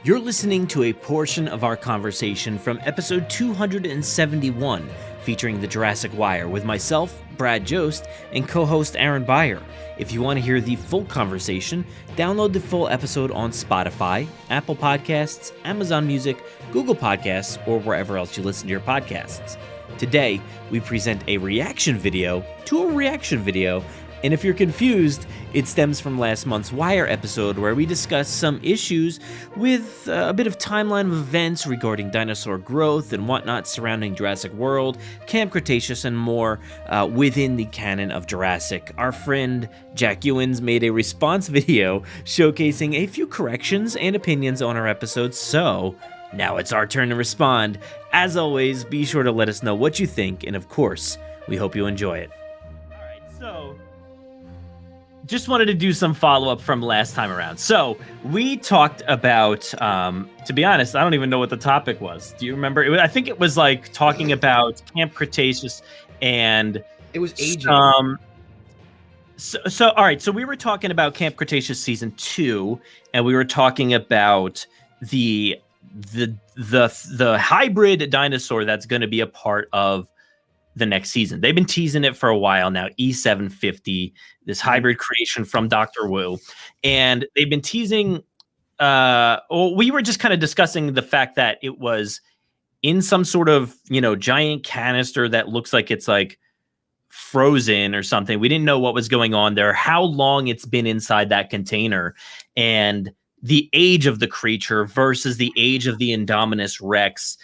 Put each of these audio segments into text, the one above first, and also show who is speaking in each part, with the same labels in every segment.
Speaker 1: You're listening to a portion of our conversation from episode 271, featuring the Jurassic Wire with myself, Brad Jost, and co-host Aaron Beyer. If you want to hear the full conversation, download the full episode on Spotify, Apple Podcasts, Amazon Music, Google Podcasts, or wherever else you listen to your podcasts. Today, we present a reaction video to a reaction video, and if you're confused, it stems from last month's Wire episode where we discussed some issues with a bit of timeline of events regarding dinosaur growth and whatnot surrounding Jurassic World, Camp Cretaceous, and more within the canon of Jurassic. Our friend Jack Ewens made a response video showcasing a few corrections and opinions on our episode, so now it's our turn to respond. As always, be sure to let us know what you think, and of course, we hope you enjoy it. Alright, so just wanted to do some follow-up from last time around. So we talked about, to be honest, I don't even know what the topic was. Do you remember? I think it was like talking about Camp Cretaceous and
Speaker 2: it was aging.
Speaker 1: So all right. So we were talking about Camp Cretaceous season 2, and we were talking about the hybrid dinosaur that's going to be a part of the next season. They've been teasing it for a while now. E750, this hybrid creation from Dr. Wu, and they've been teasing. We were just kind of discussing the fact that it was in some sort of giant canister that looks like it's like frozen or something. We didn't know what was going on there, how long it's been inside that container, and the age of the creature versus the age of the Indominus Rex.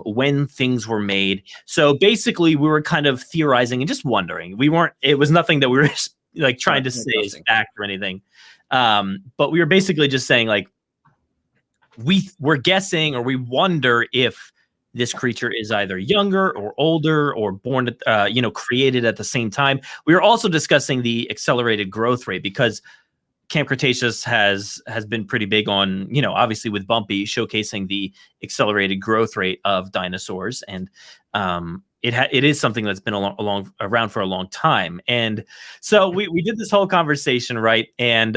Speaker 1: When things were made. So basically we were kind of theorizing and just wondering. It was nothing that we were like trying to say is fact or anything. But we were basically just saying like, we're guessing, or we wonder if this creature is either younger or older or born, created at the same time. We were also discussing the accelerated growth rate because Camp Cretaceous has been pretty big on, obviously with Bumpy showcasing the accelerated growth rate of dinosaurs, and it is something that's been around for a long time. And so we did this whole conversation, right? And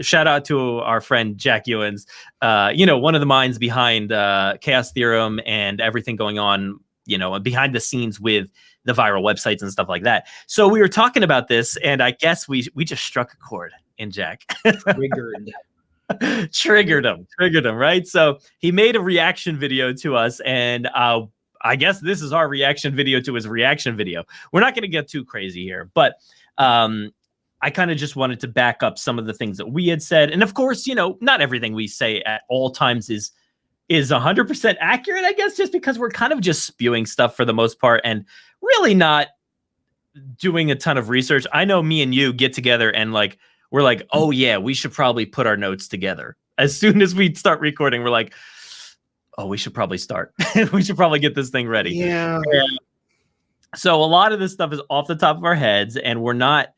Speaker 1: shout out to our friend Jack Ewens, one of the minds behind Chaos Theorem and everything going on, behind the scenes with the viral websites and stuff like that. So we were talking about this, and I guess we just struck a chord in Jack. Triggered him, right? So he made a reaction video to us, and I guess this is our reaction video to his reaction video. We're not going to get too crazy here, but I kind of just wanted to back up some of the things that we had said. And of course, not everything we say at all times is 100% accurate, I guess, just because we're kind of just spewing stuff for the most part and really not doing a ton of research. I know me and you get together and we're like, oh yeah, we should probably put our notes together. As soon as we start recording, we're like, oh, we should probably start. We should probably get this thing ready.
Speaker 2: Yeah.
Speaker 1: So a lot of this stuff is off the top of our heads, and we're not,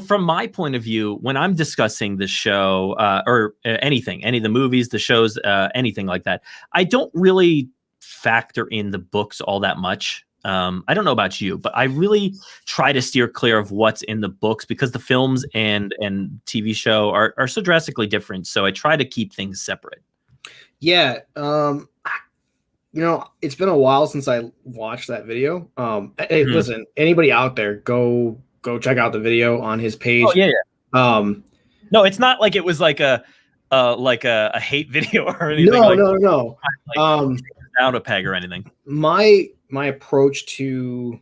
Speaker 1: from my point of view, when I'm discussing the show or anything, any of the movies, the shows, anything like that, I don't really factor in the books all that much. I don't know about you, but I really try to steer clear of what's in the books because the films and TV show are so drastically different. So I try to keep things separate.
Speaker 2: Yeah. It's been a while since I watched that video. Hey, listen, anybody out there, go check out the video on his page.
Speaker 1: Oh, yeah. No, it's not like it was like a hate video or anything.
Speaker 2: No.
Speaker 1: Down a peg or anything.
Speaker 2: My approach to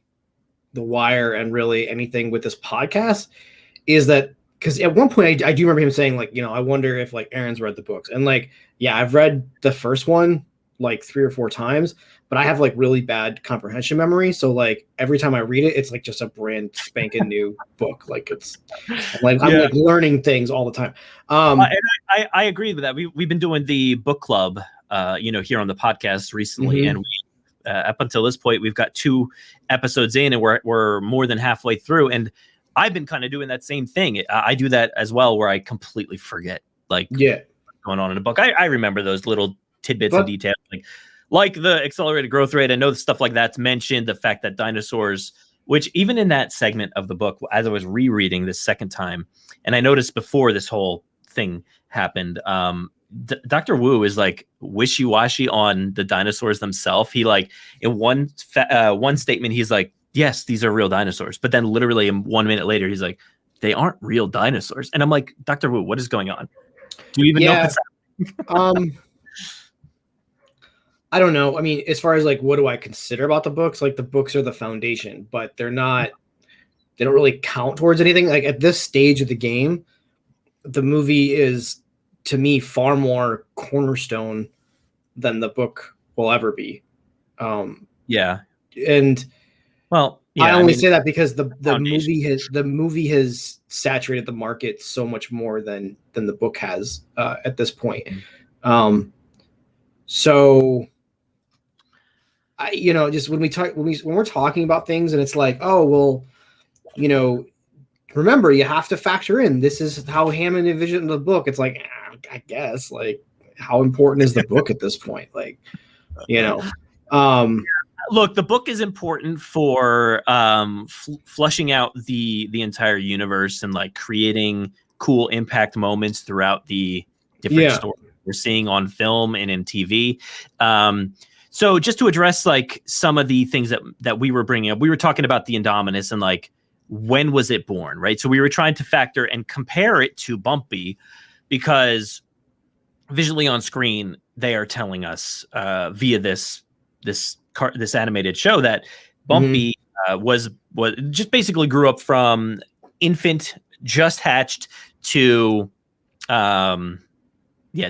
Speaker 2: the Wire and really anything with this podcast is that, because at one point I do remember him saying I wonder if Aaron's read the books, and I've read the first one 3 or 4 times, but I have really bad comprehension memory. So every time I read it, it's just a brand spanking new book. I'm learning things all the time.
Speaker 1: And I agree with that. We've been doing the book club, here on the podcast recently, and we, up until this point, we've got 2 episodes in, and we're more than halfway through. And I've been kind of doing that same thing. I do that as well, where I completely forget what's going on in a book. I remember those little tidbits of detail, like the accelerated growth rate. I know the stuff like that's mentioned, the fact that dinosaurs, which even in that segment of the book, as I was rereading this second time, and I noticed before this whole thing happened, Dr. Wu is like wishy-washy on the dinosaurs themselves. He like in one statement he's like, yes, these are real dinosaurs, but then literally 1 minute later he's like, they aren't real dinosaurs. And I'm like, Dr. Wu, what is going on? Do you even know what's happening?
Speaker 2: I don't know. I mean, as far as like what do I consider about the books, like the books are the foundation, but they don't really count towards anything. Like at this stage of the game, the movie is, to me, far more cornerstone than the book will ever be.
Speaker 1: Yeah.
Speaker 2: And
Speaker 1: well, yeah,
Speaker 2: I only say that because the movie has saturated the market so much more than the book has at this point. So just when we're talking about things and it's like, oh, well, remember, you have to factor in, this is how Hammond envisioned the book. It's like, I guess, like, how important is the book at this point? Like,
Speaker 1: look, the book is important for flushing out the entire universe and like creating cool impact moments throughout the different stories we're seeing on film and in TV. So just to address like some of the things that we were bringing up, we were talking about the Indominus and like, when was it born, right? So we were trying to factor and compare it to Bumpy because visually on screen, they are telling us via this animated show that Bumpy was just basically grew up from infant, just hatched to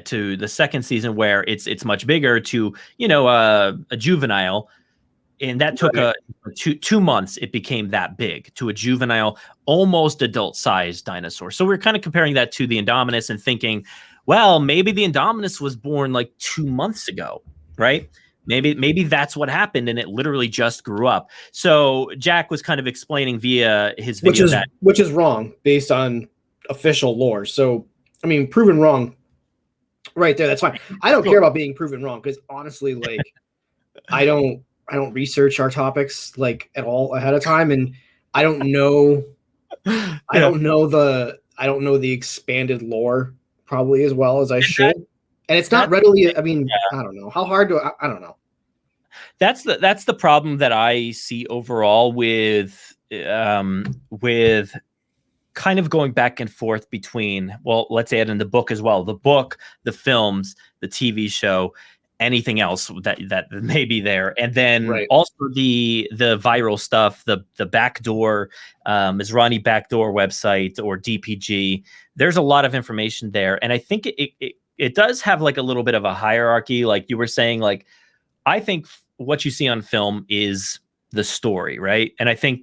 Speaker 1: to the second season where it's much bigger to a juvenile. And that took 2 months. It became that big to a juvenile, almost adult-sized dinosaur. So we're kind of comparing that to the Indominus and thinking, well, maybe the Indominus was born like 2 months ago, right? Maybe that's what happened, and it literally just grew up. So Jack was kind of explaining via his video
Speaker 2: which is wrong based on official lore. So I mean, proven wrong, right there. That's fine. I don't care about being proven wrong because honestly, like, I don't research our topics like at all ahead of time, and I don't know the expanded lore probably as well as I should. And it's not readily. I mean, I don't know how hard I don't know.
Speaker 1: That's the problem that I see overall with kind of going back and forth between, well, let's say it in the book as well, the book, the films, the TV show, anything else that may be there, and then also the viral stuff, the backdoor Mizrahi backdoor website or DPG. There's a lot of information there, and I think it does have like a little bit of a hierarchy, like you were saying. Like, I think what you see on film is the story, right? And I think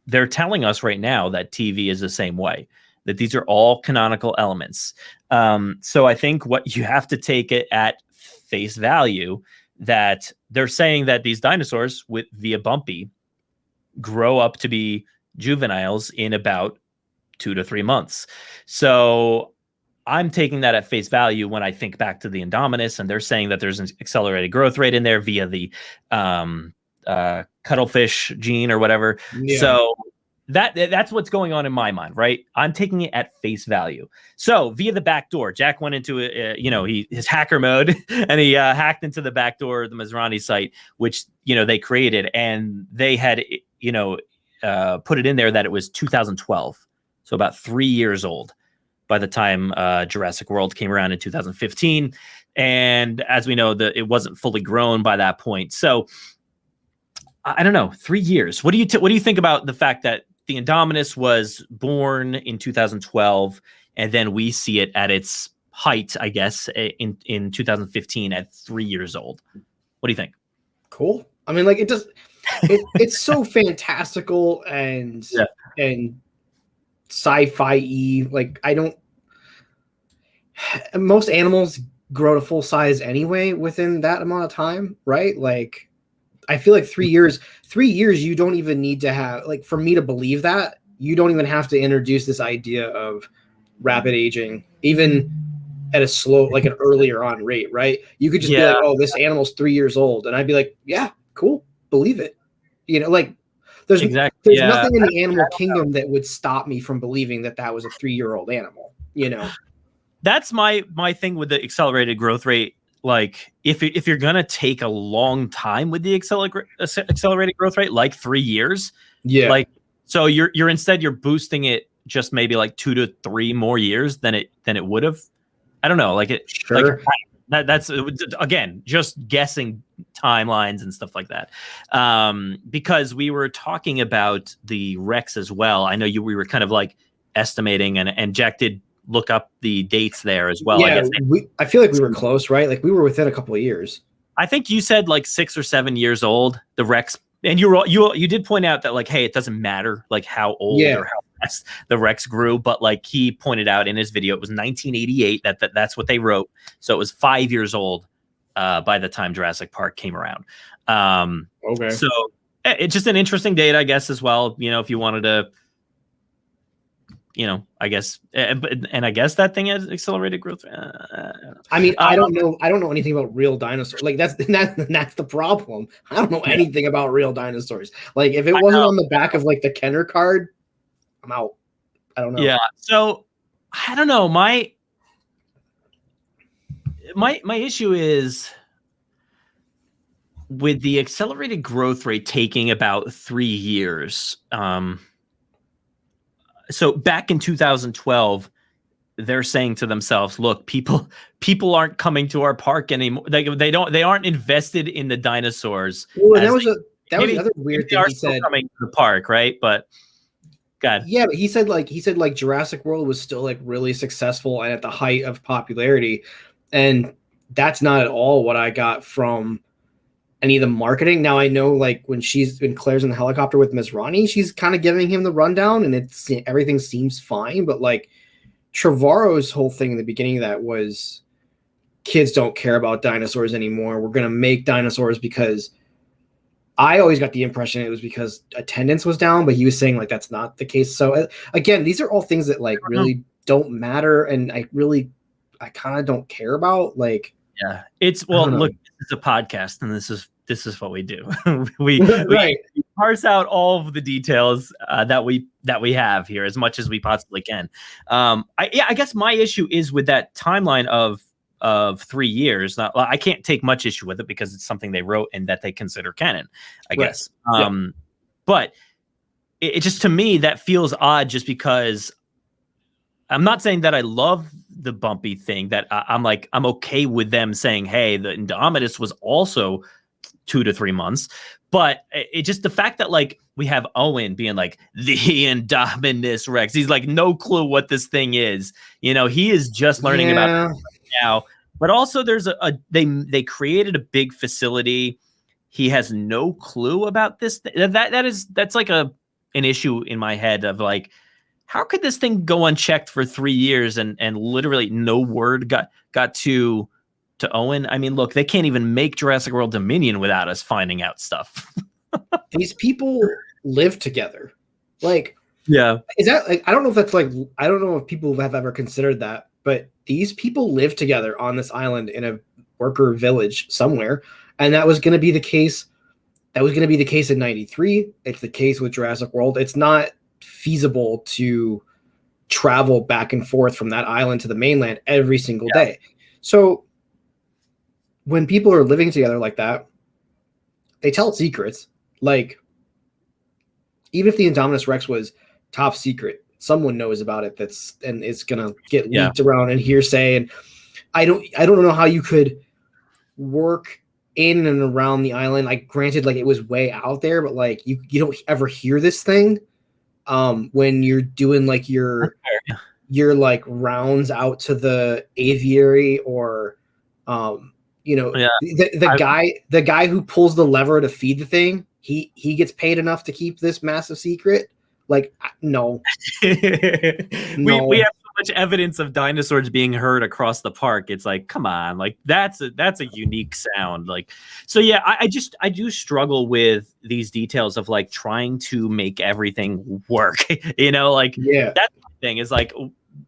Speaker 1: they're telling us right now that TV is the same way, that these are all canonical elements. So I think what you have to take it at face value, that they're saying that these dinosaurs via Bumpy grow up to be juveniles in about 2 to 3 months. So I'm taking that at face value when I think back to the Indominus, and they're saying that there's an accelerated growth rate in there via the cuttlefish gene or whatever. Yeah. So that's what's going on in my mind, right? I'm taking it at face value. So via the back door, Jack went into his hacker mode and he hacked into the back door of the Mizrahi site, which they created, and they had put it in there that it was 2012, so about 3 years old by the time Jurassic World came around in 2015. And as we know, it wasn't fully grown by that point. So I don't know, 3 years. What do you think about the fact that the Indominus was born in 2012, and then we see it at its height, I guess, in 2015 at 3 years old? What do you think?
Speaker 2: Cool. I mean, like, it's so fantastical and sci-fi-y. Like, most animals grow to full size anyway within that amount of time, right? Like, I feel like 3 years, you don't even need to have, like, for me to believe that, you don't even have to introduce this idea of rapid aging, even at a slow, like an earlier on rate, right? You could just be like, oh, this animal's 3 years old. And I'd be like, yeah, cool. Believe it. Like, there's nothing in the animal kingdom that would stop me from believing that was a 3-year-old animal,
Speaker 1: that's my thing with the accelerated growth rate. Like if you're gonna take a long time with the accelerated growth rate, like 3 years, like so you're instead you're boosting it just maybe like 2 to 3 more years than it would have. I don't know, like it
Speaker 2: Sure.
Speaker 1: like that's again just guessing timelines and stuff like that. Because we were talking about the Rex as well. I know we were kind of like estimating, and Jack did look up the dates there as well.
Speaker 2: Yeah, I feel like we were close, right? Like we were within a couple of years.
Speaker 1: I think you said like 6 or 7 years old, the Rex, and you did point out that like, hey, it doesn't matter like how old or how fast the Rex grew, but like he pointed out in his video, it was 1988 that's what they wrote, so it was 5 years old by the time Jurassic Park came around.
Speaker 2: Okay,
Speaker 1: so it's just an interesting date, I guess, as well. You know, if you wanted to. You know, I guess, and I guess that thing has accelerated growth.
Speaker 2: I mean, I don't know anything about real dinosaurs. Like that's the problem. I don't know anything about real dinosaurs. Like if it wasn't on the back of like the Kenner card, I'm out. I don't know.
Speaker 1: Yeah. So I don't know. My issue is with the accelerated growth rate taking about 3 years. So back in 2012, they're saying to themselves, "Look, people aren't coming to our park anymore. They aren't invested in the dinosaurs."
Speaker 2: Well, that was the other weird thing he said.
Speaker 1: Coming to the park, right? But God,
Speaker 2: yeah, but he said like Jurassic World was still like really successful and at the height of popularity, and that's not at all what I got from any of the marketing. Now I know like when Claire's in the helicopter with Ms. Ronnie, she's kind of giving him the rundown and everything seems fine. But like Trevorrow's whole thing in the beginning of that was kids don't care about dinosaurs anymore. We're going to make dinosaurs because I always got the impression it was because attendance was down, but he was saying like, that's not the case. So again, these are all things that like really don't matter. And I kind of don't care about like,
Speaker 1: yeah, it's look, it's a podcast and this is what we do. we parse out all of the details that we have here as much as we possibly can. I guess my issue is with that timeline of 3 years. I can't take much issue with it because it's something they wrote and that they consider canon, I guess. But it just, to me, that feels odd just because I'm not saying that I love the bumpy thing, that I'm okay with them saying, hey, the Indominus was also 2 to 3 months. But it just, the fact that like we have Owen being like the Indominus Rex, he's like no clue what this thing is. You know, he is just learning about it right now. But also there's they created a big facility. He has no clue about this. That's like an issue in my head of like, how could this thing go unchecked for 3 years and literally no word got to Owen? I mean, look, they can't even make Jurassic World Dominion without us finding out stuff.
Speaker 2: These people live together. Like,
Speaker 1: yeah.
Speaker 2: Is that like, I don't know if that's like, I don't know if people have ever considered that, but these people live together on this island in a worker village somewhere. And that was going to be the case. That was going to be the case in 93. It's the case with Jurassic World. It's not feasible to travel back and forth from that island to the mainland every single day. So when people are living together like that, they tell secrets. Like, even if the Indominus Rex was top secret, someone knows about it and it's gonna get leaked around and hearsay. And I don't know how you could work in and around the island. Like, granted, like it was way out there, but like you don't ever hear this thing when you're doing like your like rounds out to the aviary or the guy who pulls the lever to feed the thing, he gets paid enough to keep this massive secret. Like, no.
Speaker 1: We have so much evidence of dinosaurs being heard across the park. It's like, come on, like that's a unique sound. Like, so yeah, I do struggle with these details of like trying to make everything work. You know, like that's the thing is like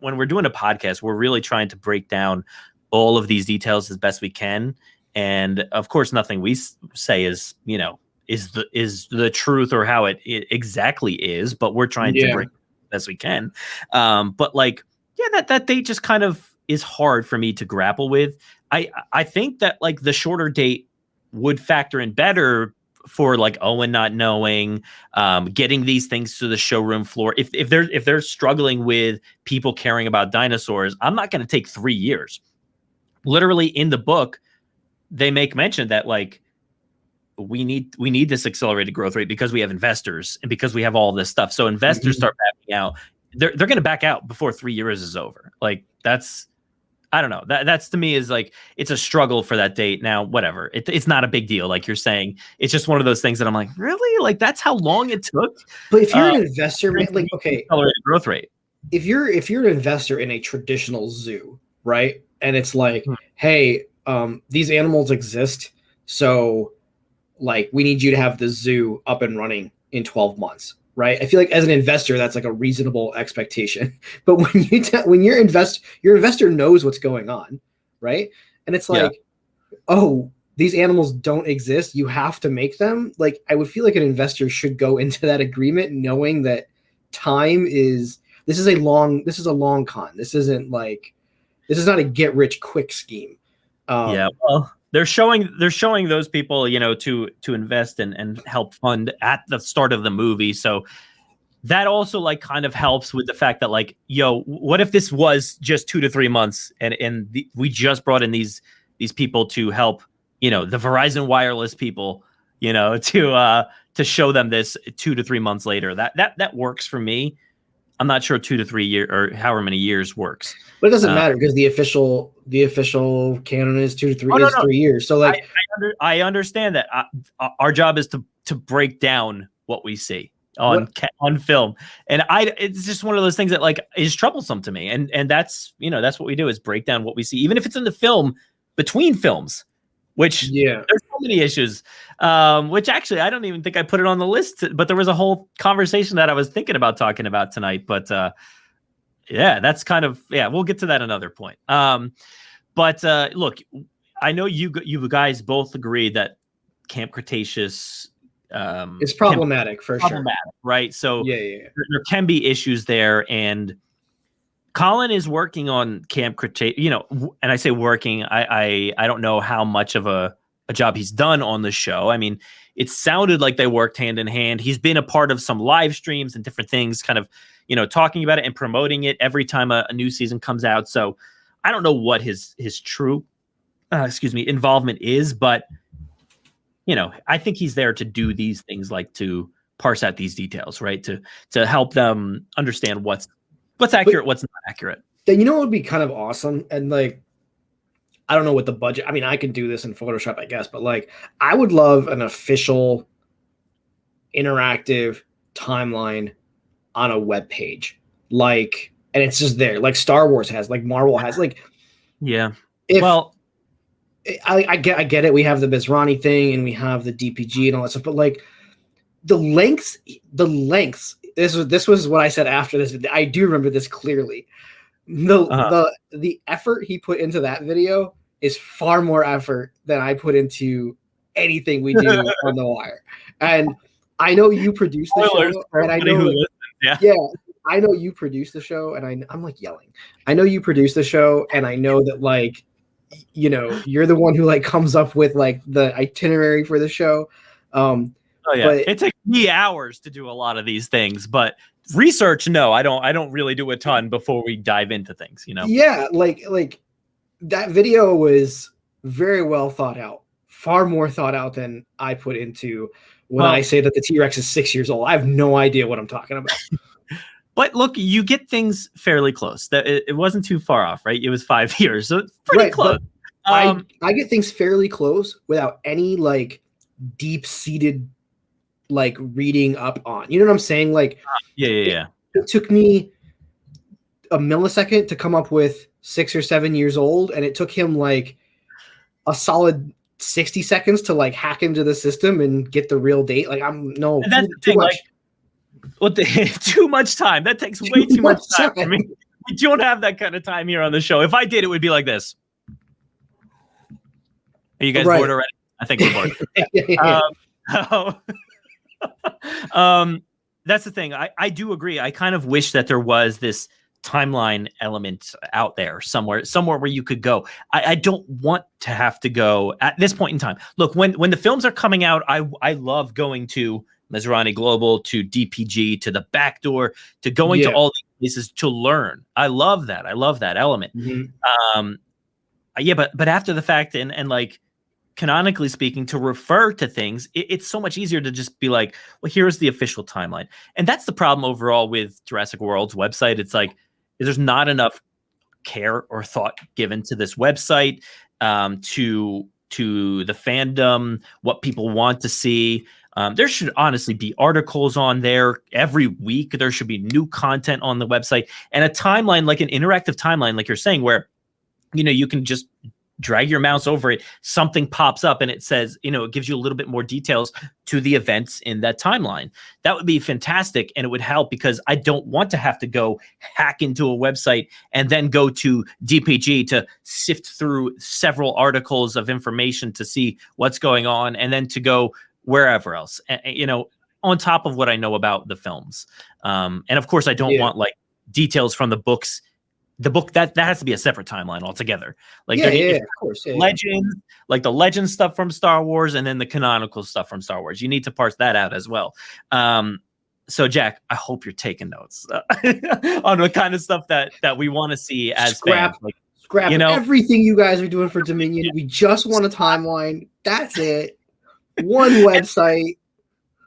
Speaker 1: when we're doing a podcast, we're really trying to break down all of these details as best we can. And of course, nothing we say is, you know, is the truth or how it exactly is, but we're trying to break it as best we can. But like, yeah, that they just kind of is hard for me to grapple with. I think that like the shorter date would factor in better for like Owen not knowing, getting these things to the showroom floor. If they're struggling with people caring about dinosaurs, I'm not going to take 3 years. Literally in the book, they make mention that like we need this accelerated growth rate because we have investors and because we have all this stuff. So investors start backing out. They're going to back out before 3 years is over. Like that's, I don't know. That's to me is like, it's a struggle for that date. Now, whatever. It's not a big deal. Like you're saying, it's just one of those things that I'm like, really? Like that's how long it took?
Speaker 2: But if you're an investor, man, like, okay,
Speaker 1: accelerated growth rate.
Speaker 2: If you're an investor in a traditional zoo, right? And it's like, hey, these animals exist. So like, we need you to have the zoo up and running in 12 months. Right. I feel like as an investor, that's like a reasonable expectation. But when your investor knows what's going on. Right. And it's like, oh, these animals don't exist. You have to make them. Like, I would feel like an investor should go into that agreement knowing that this is a long con. This isn't like, this is not a get rich quick scheme.
Speaker 1: Well, they're showing those people, you know, to invest and help fund at the start of the movie. So that also like kind of helps with the fact that like, yo, what if this was just 2 to 3 months and we just brought in these people to help, you know, the Verizon wireless people, you know, to show them this 2 to 3 months later. That works for me. I'm not sure 2 to 3 years or however many years works.
Speaker 2: But it doesn't matter because the official canon is 2 to 3 3 years. So like
Speaker 1: I understand that our job is to break down what we see on film, and it's just one of those things that like is troublesome to me, and that's, you know, that's what we do is break down what we see, even if it's in the film between films. Which there's so many issues, which actually I don't even think I put it on the list, but there was a whole conversation that I was thinking about talking about tonight. But that's kind of, we'll get to that another point. But look, I know you guys both agree that Camp Cretaceous
Speaker 2: it's problematic for sure,
Speaker 1: right? So there can be issues there, and Colin is working on Camp Cretaceous, you know, and I say working, I don't know how much of a job he's done on the show. I mean, it sounded like they worked hand in hand. He's been a part of some live streams and different things, kind of, you know, talking about it and promoting it every time a new season comes out. So I don't know what his true, involvement is, but, you know, I think he's there to do these things, like to parse out these details, right? To help them understand what's accurate, what's not accurate.
Speaker 2: Then, you know what would be kind of awesome? And like, I don't know what the budget, I mean, I can do this in Photoshop, I guess, but like, I would love an official interactive timeline on a web page. Like, and it's just there, like Star Wars has, like Marvel has, like, I get it. We have the Bisrani thing and we have the DPG and all that stuff, but like the lengths, this was what I said after this. I do remember this clearly. The effort he put into that video is far more effort than I put into anything we do on The Wire. And I know you produce the show, and I know I know you produce the show, and I'm like yelling. I know you produce the show, and I know that, like, you know, you're the one who like comes up with like the itinerary for the show. But
Speaker 1: it takes me hours to do a lot of these things, but research, no, I don't really do a ton before we dive into things, you know?
Speaker 2: Yeah, like that video was very well thought out, far more thought out than I put into when I say that the T-Rex is 6 years old. I have no idea what I'm talking about.
Speaker 1: But look, you get things fairly close. That it wasn't too far off, right? It was 5 years, so it's pretty close.
Speaker 2: I get things fairly close without any like deep-seated like reading up on. You know what I'm saying? Like, It took me a millisecond to come up with 6 or 7 years old, and it took him like a solid 60 seconds to like hack into the system and get the real date. Like, too much. Too much
Speaker 1: time. That takes way too much time for me. We don't have that kind of time here on the show. If I did, it would be like this. Are you guys bored already? I think we're bored. That's the thing. I do agree. I kind of wish that there was this timeline element out there somewhere where you could go. I don't want to have to go at this point in time. Look, when the films are coming out, I love going to Mizrahi Global, to DPG, to the Backdoor, to going to all these places to learn. I love that. I love that element. Yeah, but after the fact, and like, canonically speaking, to refer to things, it's so much easier to just be like, well, here's the official timeline. And that's the problem overall with Jurassic World's website. It's like, there's not enough care or thought given to this website, to the fandom, what people want to see. There should honestly be articles on there every week. There should be new content on the website, and a timeline, like an interactive timeline, like you're saying, where, you know, you can just drag your mouse over it, something pops up and it says, you know, it gives you a little bit more details to the events in that timeline. That would be fantastic, and it would help, because I don't want to have to go hack into a website and then go to DPG to sift through several articles of information to see what's going on, and then to go wherever else, you know, on top of what I know about the films. And of course, I don't want like details from the books. The book that has to be a separate timeline altogether. Like
Speaker 2: of course,
Speaker 1: legends, like the legend stuff from Star Wars, and then the canonical stuff from Star Wars. You need to parse that out as well. So Jack, I hope you're taking notes on the kind of stuff that we want to see as fans. Like,
Speaker 2: scrap, you know, everything you guys are doing for Dominion. We just want a timeline. That's it. One website.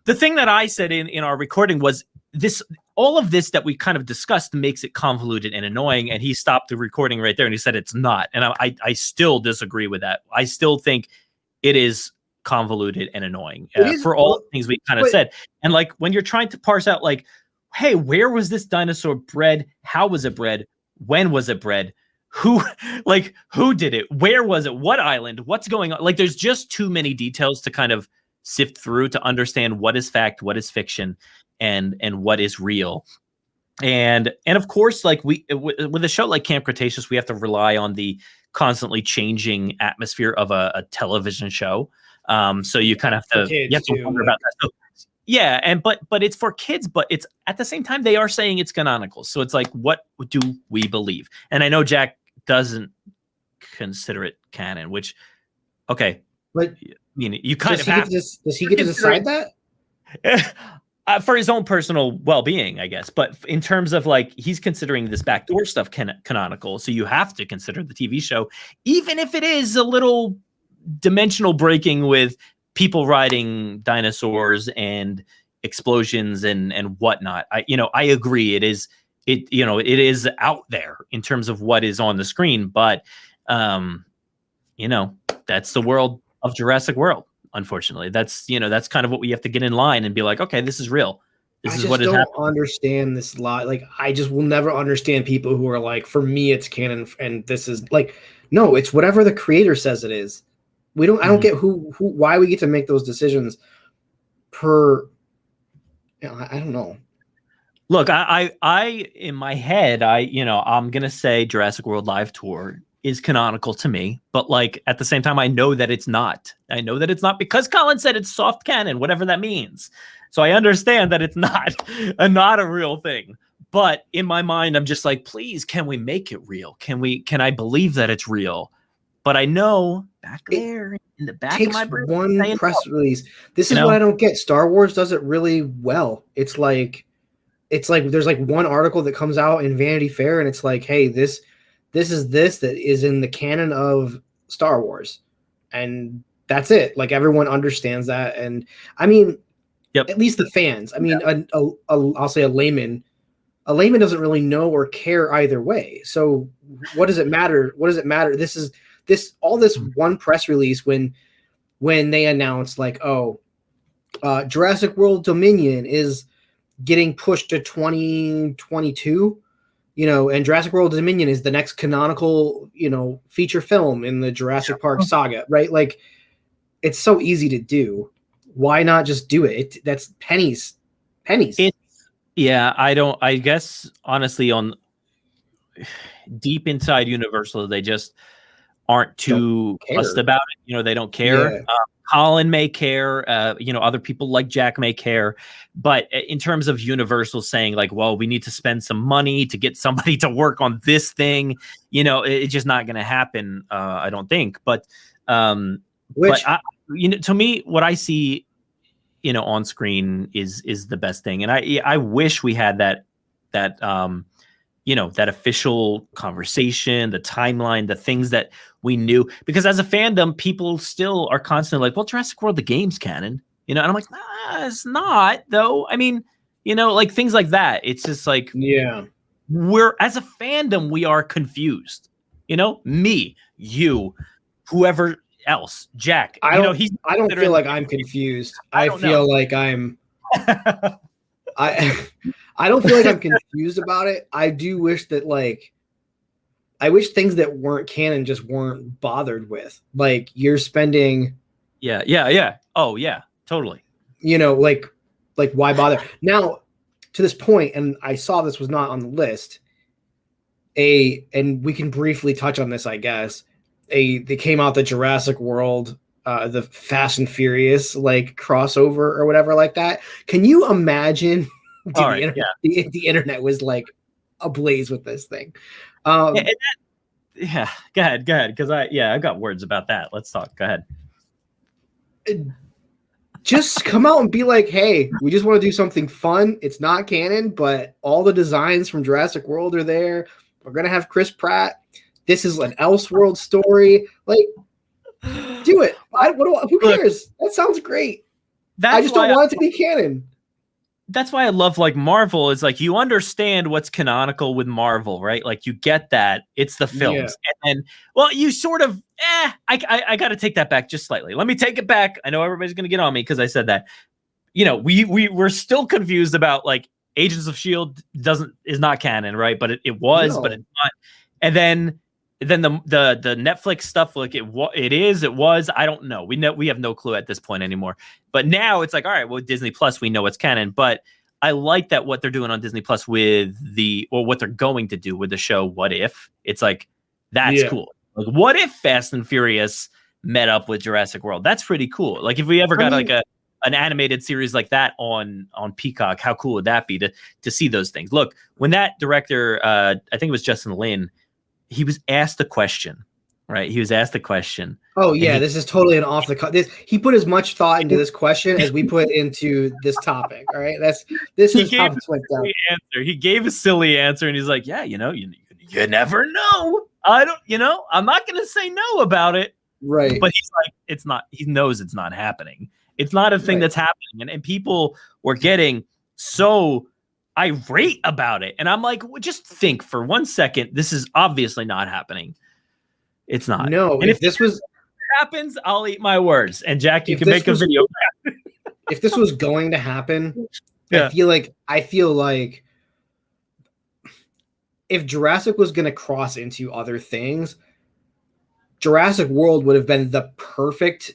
Speaker 1: The thing that I said in our recording was this. All of this that we kind of discussed makes it convoluted and annoying, and he stopped the recording right there and he said it's not. And I still disagree with that. I still think it is convoluted and annoying for all the things we kind of said. And like, when you're trying to parse out, like, hey, where was this dinosaur bred? How was it bred? When was it bred? Who did it? Where was it? What island? What's going on? Like, there's just too many details to kind of sift through to understand what is fact, what is fiction, and what is real. And of course, like, with a show like Camp Cretaceous, we have to rely on the constantly changing atmosphere of a television show. So you kind of have to wonder about that. So, yeah, but it's for kids, but it's at the same time they are saying it's canonical. So it's like, what do we believe? And I know Jack doesn't consider it canon, which, okay,
Speaker 2: but
Speaker 1: I mean, you kind of have.
Speaker 2: Does he get to decide that?
Speaker 1: For his own personal well-being, I guess. But in terms of, like, he's considering this backdoor stuff canonical, so you have to consider the TV show, even if it is a little dimensional breaking with people riding dinosaurs and explosions and whatnot. I agree. It is out there in terms of what is on the screen, but that's the world of Jurassic World. Unfortunately, that's kind of what we have to get in line and be like, okay, this is real. This is what is happening. I don't understand
Speaker 2: this lot. Like, I just will never understand people who are like, for me, it's canon, and this is like, no, it's whatever the creator says it is. I don't get why we get to make those decisions per. I don't know.
Speaker 1: Look, I in my head, I'm gonna say Jurassic World Live Tour is canonical to me, but like, at the same time, I know that it's not. I know that it's not, because Colin said it's soft canon, whatever that means. So I understand that it's not a real thing. But in my mind, I'm just like, please, can we make it real? Can I believe that it's real? But I know back there in the back of my brain,
Speaker 2: one press release. This is what I don't get. Star Wars does it really well. It's like there's like one article that comes out in Vanity Fair, and it's like, hey, this is that is in the canon of Star Wars, and that's it. Like, everyone understands that, and I mean, at least the fans. I mean, I'll say a layman doesn't really know or care either way. So what does it matter? What does it matter? This one press release when they announced, like, Jurassic World Dominion is getting pushed to 2022. And Jurassic World Dominion is the next canonical, feature film in the Jurassic Park saga, right? Like, it's so easy to do. Why not just do it? That's pennies.
Speaker 1: I guess, honestly, on deep inside Universal, they just aren't too fussed about it. You know, they don't care.
Speaker 2: Yeah.
Speaker 1: Colin may care. You know, other people like Jack may care. But in terms of Universal saying like, well, we need to spend some money to get somebody to work on this thing, you know, it's just not going to happen. I don't think. But you know, to me, what I see, you know, on screen is the best thing. And I wish we had that you know, that official conversation, the timeline, the things that we knew, because as a fandom, people still are constantly like, well, Jurassic World, the game's canon, you know, and I'm like, nah, it's not though. I mean, you know, like things like that. It's just like,
Speaker 2: yeah,
Speaker 1: we're, as a fandom, we are confused, you know, me, you, whoever else, Jack,
Speaker 2: I
Speaker 1: you
Speaker 2: don't,
Speaker 1: know,
Speaker 2: I don't feel like I'm confused. I feel like I'm, I don't feel like I'm confused about it. I do wish that, like, I wish things that weren't canon just weren't bothered with. Like, you're spending.
Speaker 1: Yeah. Oh, yeah, totally.
Speaker 2: You know, like why bother? Now, to this point, and I saw this was not on the list. And we can briefly touch on this, I guess. They came out the Jurassic World, the Fast and Furious like crossover or whatever like that. Can you imagine? The internet was like ablaze with this thing.
Speaker 1: Go ahead, because I've got words about that. Let's talk. Go ahead.
Speaker 2: Just come out and be like, hey, we just want to do something fun. It's not canon, but all the designs from Jurassic World are there. We're gonna have Chris Pratt. This is an Elseworld story. Like, do it. Who cares? That sounds great. I just don't want it to be canon.
Speaker 1: That's why I love like Marvel is like, you understand what's canonical with Marvel, right? Like you get that it's the films. Yeah. And well, you sort of, I got to take that back just slightly. Let me take it back. I know everybody's going to get on me because I said that, you know, we're still confused about like Agents of S.H.I.E.L.D. is not canon, right? But it was, but it's not. And then the Netflix stuff, like it was, I don't know. We have no clue at this point anymore. But now it's like, all right, well, Disney Plus, we know it's canon. But I like that what they're doing on Disney Plus with what they're going to do with the show What If. It's like, that's cool. Like, what if Fast and Furious met up with Jurassic World? That's pretty cool. Like if we ever got like an animated series like that on Peacock, how cool would that be to see those things? Look, when that director, I think it was Justin Lin, he was asked the question, right? He was asked the question.
Speaker 2: Oh yeah, this is totally an off the cut. He put as much thought into this question as we put into this topic. All right, this is how this went down.
Speaker 1: He gave a silly answer, and he's like, "Yeah, you know, you never know. I don't, you know, I'm not going to say no about it."
Speaker 2: Right.
Speaker 1: But he's like, it's not. He knows it's not happening. It's not a thing that's happening, and people were getting so irate about it, and I'm like, well, just think for 1 second. This is obviously not happening. It's not.
Speaker 2: No,
Speaker 1: and if this happens, I'll eat my words. And Jack, you can make a video.
Speaker 2: If this was going to happen, I feel like if Jurassic was going to cross into other things, Jurassic World would have been the perfect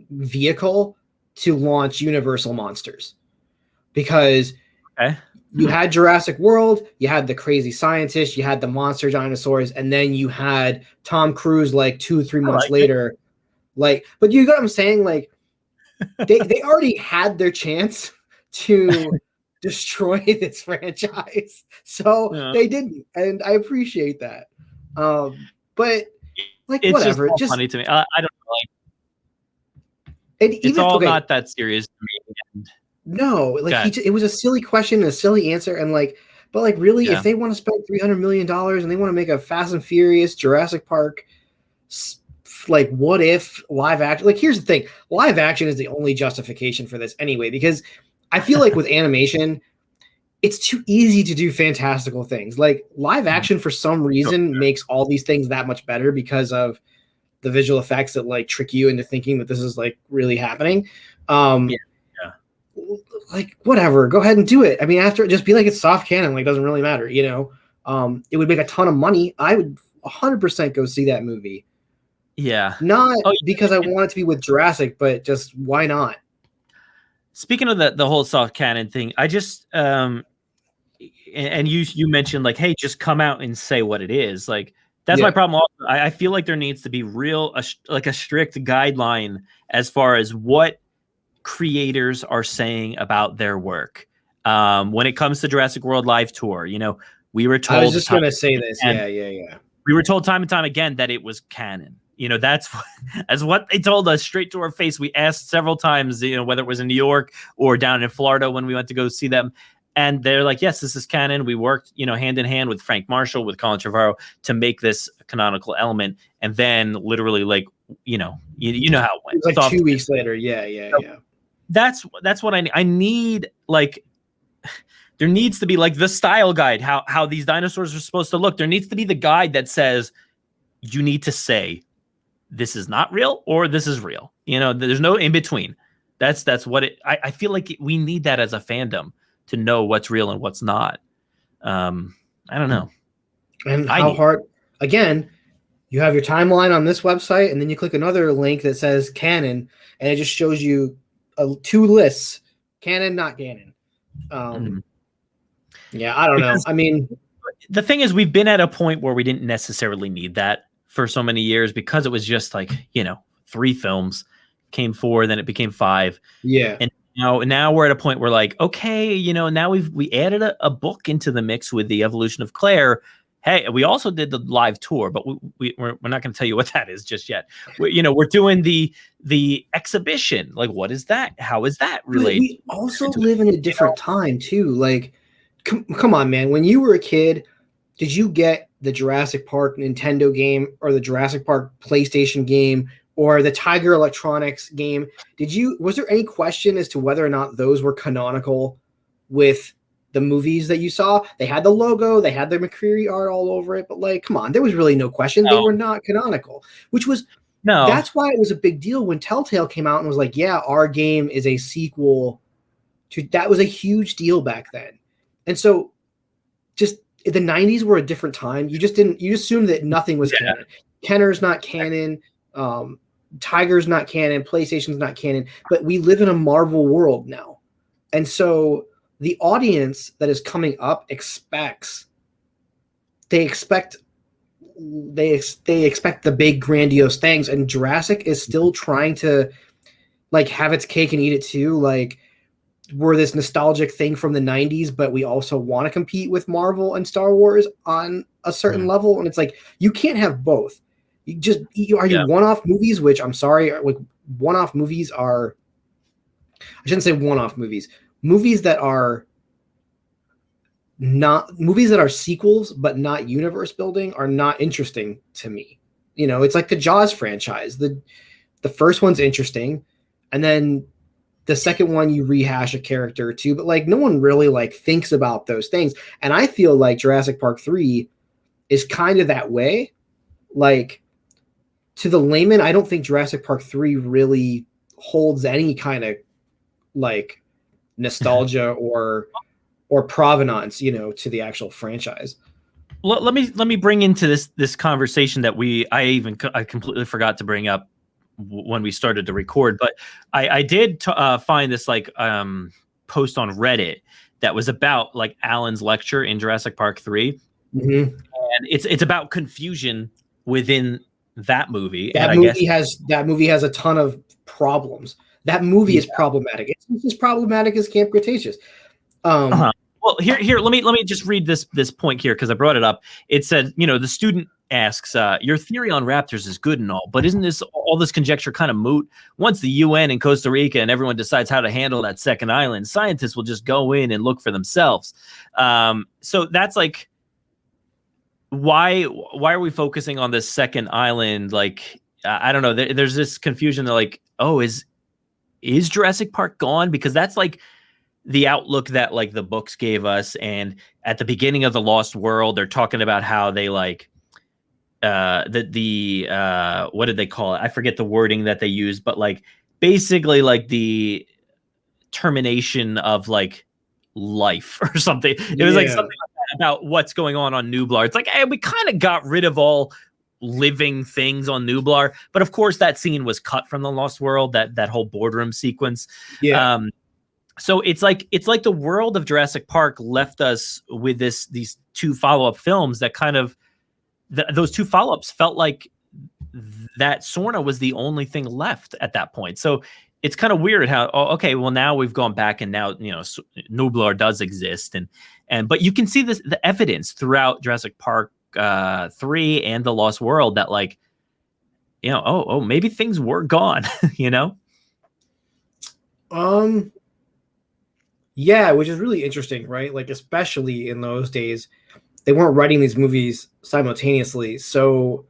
Speaker 2: vehicle to launch Universal Monsters, because you had Jurassic World, you had the crazy scientists, you had the monster dinosaurs, and then you had Tom Cruise like 2 or 3 months later. Like, but you got what I'm saying? Like, they already had their chance to destroy this franchise, so they didn't, and I appreciate that. But like,
Speaker 1: it's
Speaker 2: whatever.
Speaker 1: Just funny to me. I don't know. Like,
Speaker 2: it's
Speaker 1: even, all not that serious to me. And,
Speaker 2: no, like it was a silly question, and a silly answer, and like, but like, really, if they want to spend $300 million and they want to make a Fast and Furious, Jurassic Park, like, what if live action? Like, here's the thing: live action is the only justification for this anyway, because I feel like with animation, it's too easy to do fantastical things. Like live action, for some reason, makes all these things that much better because of the visual effects that like trick you into thinking that this is like really happening. Like, whatever, go ahead and do it. I mean, after, just be like, it's soft canon, like, doesn't really matter, you know. It would make a ton of money. I would 100% go see that movie. Not because I want it to be with Jurassic, but just why not?
Speaker 1: Speaking of the whole soft canon thing, I just and you mentioned like, hey, just come out and say what it is. Like, That's
Speaker 2: Yeah.
Speaker 1: my problem. Also. I feel like there needs to be like a strict guideline as far as what creators are saying about their work. When it comes to Jurassic World Live Tour, we were told.
Speaker 2: I was just gonna say this. Yeah.
Speaker 1: We were told time and time again that it was canon. That's what they told us straight to our face. We asked several times, whether it was in New York or down in Florida when we went to go see them. And they're like, yes, this is canon. We worked, hand in hand with Frank Marshall, with Colin Trevorrow to make this canonical element. And then literally you know how it went.
Speaker 2: It was like 2 weeks later. Yeah.
Speaker 1: That's what I need. Like, there needs to be like the style guide, how these dinosaurs are supposed to look. There needs to be the guide that says you need to say this is not real or this is real. There's no in between. That's what I feel like we need that as a fandom to know what's real and what's not. I don't know.
Speaker 2: And how hard, again, you have your timeline on this website and then you click another link that says canon and it just shows you 2 lists, canon, not canon. Yeah, I don't know. I mean,
Speaker 1: the thing is, we've been at a point where we didn't necessarily need that for so many years because it was just like, 3 films, came 4, then it became 5.
Speaker 2: Yeah.
Speaker 1: And now we're at a point where like, okay, now we added a book into the mix with The Evolution of Claire. Hey, we also did the live tour, but we're not going to tell you what that is just yet. We're doing the exhibition. Like, what is that? How is that related?
Speaker 2: We also live in a different time too. Like, come on, man. When you were a kid, did you get the Jurassic Park Nintendo game or the Jurassic Park PlayStation game or the Tiger Electronics game? Was there any question as to whether or not those were canonical with the movies that you saw? They had the logo, they had the McCreary art all over it, but like, come on, there was really no question. They were not canonical, that's why it was a big deal when Telltale came out and was like, yeah, our game is a sequel to, that was a huge deal back then. And so just the 90s were a different time. You assumed that nothing was canon. Kenner's not canon. Tiger's not canon. PlayStation's not canon, but we live in a Marvel world now. And so the audience that is coming up expect the big grandiose things, and Jurassic is still trying to like have its cake and eat it too. Like, we're this nostalgic thing from the 90s, but we also want to compete with Marvel and Star Wars on a certain level. And it's like, you can't have both. You one-off movies, which I'm sorry, like one-off movies are, I shouldn't say one-off movies that are sequels, but not universe building, are not interesting to me. It's like the Jaws franchise. The first one's interesting. And then the second one, you rehash a character or two, but like no one really like thinks about those things. And I feel like Jurassic Park 3 is kind of that way. Like, to the layman, I don't think Jurassic Park 3 really holds any kind of like nostalgia or provenance, to the actual franchise.
Speaker 1: Let me bring into this conversation that I completely forgot to bring up when we started to record, but I did find this like post on Reddit that was about like Alan's lecture in Jurassic Park 3.
Speaker 2: Mm-hmm.
Speaker 1: And it's about confusion within that movie.
Speaker 2: That movie has a ton of problems. That movie is problematic. It's as problematic as Camp Cretaceous.
Speaker 1: Well, here, let me just read this point here because I brought it up. It said, the student asks, your theory on raptors is good and all, but isn't all this conjecture kind of moot? Once the UN and Costa Rica and everyone decides how to handle that second island, scientists will just go in and look for themselves. So that's like, why are we focusing on this second island? Like, I don't know. There's this confusion that like, oh, is Jurassic Park gone? Because that's like the outlook that like the books gave us. And at the beginning of The Lost World, they're talking about how they like what did they call it? I forget the wording that they used, but like basically like the termination of like life or something. It was like something like that about what's going on Nublar. It's like, hey, we kind of got rid of all living things on Nublar, but of course that scene was cut from The Lost World, that whole boardroom sequence. So it's like the world of Jurassic Park left us with these 2 follow-up films that kind of those two follow-ups felt like that Sorna was the only thing left at that point. So it's kind of weird how, okay, well, now we've gone back and now, Nublar does exist. But you can see the evidence throughout Jurassic Park 3 and The Lost World that like, maybe things were gone,
Speaker 2: Yeah, which is really interesting, right? Like, especially in those days, they weren't writing these movies simultaneously. So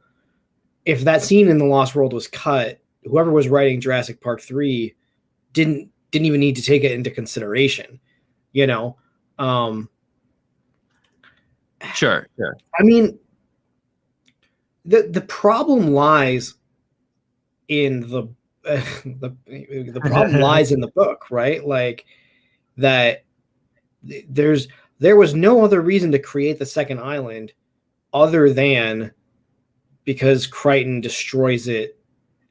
Speaker 2: if that scene in The Lost World was cut, whoever was writing Jurassic Park 3 didn't even need to take it into consideration,
Speaker 1: Sure.
Speaker 2: I mean, the problem lies in the problem lies in the book, right? Like that there was no other reason to create the second island other than because Crichton destroys it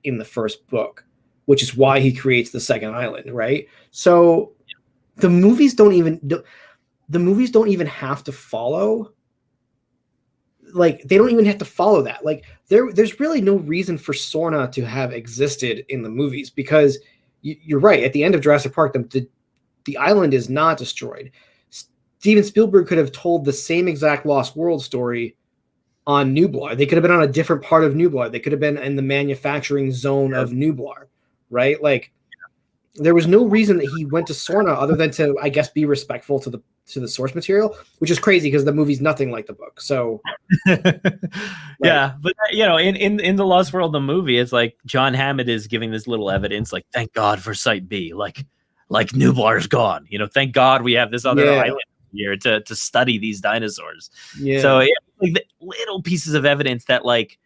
Speaker 2: in the first book, which is why he creates the second island, right? So the movies don't even have to follow. Like, they don't even have to follow that. Like, there's really no reason for Sorna to have existed in the movies, because you're right. At the end of Jurassic Park, the island is not destroyed. Steven Spielberg could have told the same exact Lost World story on Nublar. They could have been on a different part of Nublar. They could have been in the manufacturing zone of Nublar, right? Like, there was no reason that he went to Sorna other than to, I guess, be respectful to the source material, which is crazy because the movie's nothing like the book. So,
Speaker 1: yeah, but in the Lost World, the movie, it's like John Hammond is giving this little evidence, like, thank God for Site B, like Nublar's gone. Thank God we have this other island here to study these dinosaurs. Yeah. So like the little pieces of evidence that like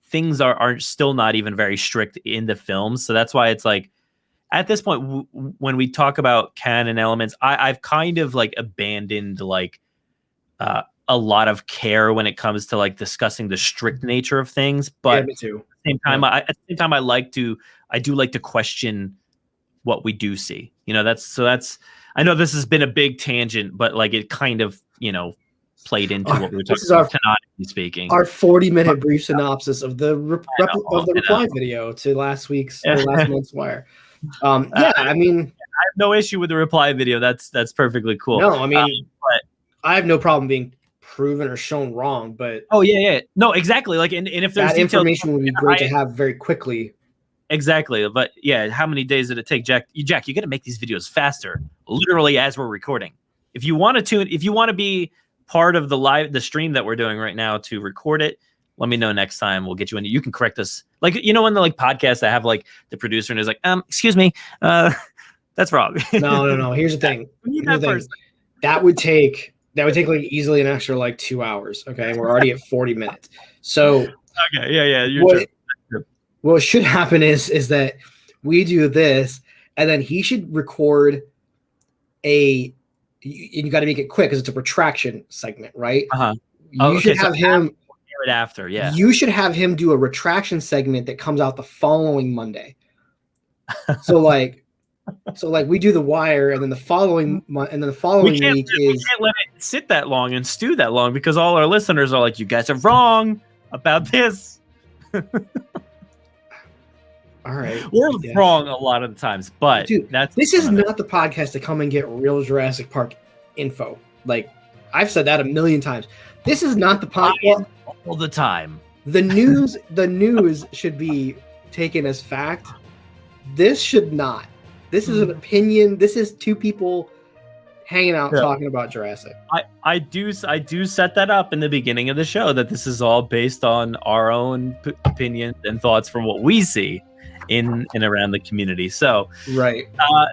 Speaker 1: things are still not even very strict in the films. So that's why it's like, at this point, when we talk about canon elements, I've kind of like abandoned like a lot of care when it comes to like discussing the strict nature of things. But
Speaker 2: me too.
Speaker 1: At the same time, I do like to question what we do see. That's I know this has been a big tangent, but like it kind of played into what we were talking about, canonically speaking.
Speaker 2: Our 40-minute brief synopsis of the reply video to last month's Wire. I mean,
Speaker 1: I have no issue with the reply video. That's perfectly cool.
Speaker 2: No, I mean, but I have no problem being proven or shown wrong. But
Speaker 1: no, exactly. Like, and if there's
Speaker 2: that information would be great to have very quickly.
Speaker 1: Exactly, but yeah, how many days did it take, Jack? You got to make these videos faster, literally as we're recording. If you want to be part of the stream that we're doing right now to record it, let me know next time. We'll get you in. You can correct us. Like, in the like podcasts that have like the producer and is like, excuse me, that's wrong.
Speaker 2: No. Here's the thing. That would take like easily an extra like 2 hours. Okay. And we're already at 40 minutes. So
Speaker 1: okay. Yeah. You're true.
Speaker 2: What should happen is that we do this, and then he should record you got to make it quick because it's a retraction segment, right? You should have him
Speaker 1: after. Yeah.
Speaker 2: You should have him do a retraction segment that comes out the following Monday. So like we do the Wire, and then the following week is
Speaker 1: we can't let it sit that long and stew that long, because all our listeners are like, you guys are wrong about this.
Speaker 2: All right,
Speaker 1: we're wrong a lot of the times, but
Speaker 2: this is not the podcast to come and get real Jurassic Park info. Like, I've said that a million times. This is not the podcast
Speaker 1: all the time.
Speaker 2: The news should be taken as fact. This should not. This is an opinion. This is two people hanging out talking about Jurassic.
Speaker 1: I do set that up in the beginning of the show, that this is all based on our own opinions and thoughts from what we see in and around the community. So
Speaker 2: right.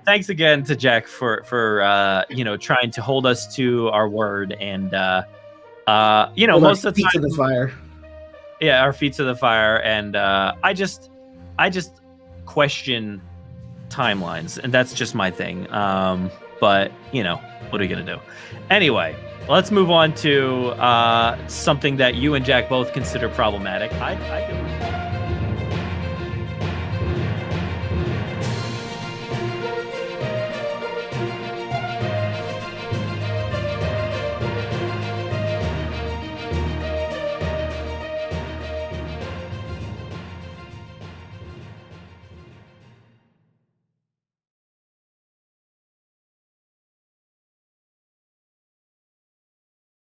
Speaker 1: Thanks again to Jack for trying to hold us to our word, and most of the time,
Speaker 2: to the fire.
Speaker 1: Yeah, our feet to the fire, and I just question timelines, and that's just my thing. But what are you gonna do? Anyway, let's move on to something that you and Jack both consider problematic. I do.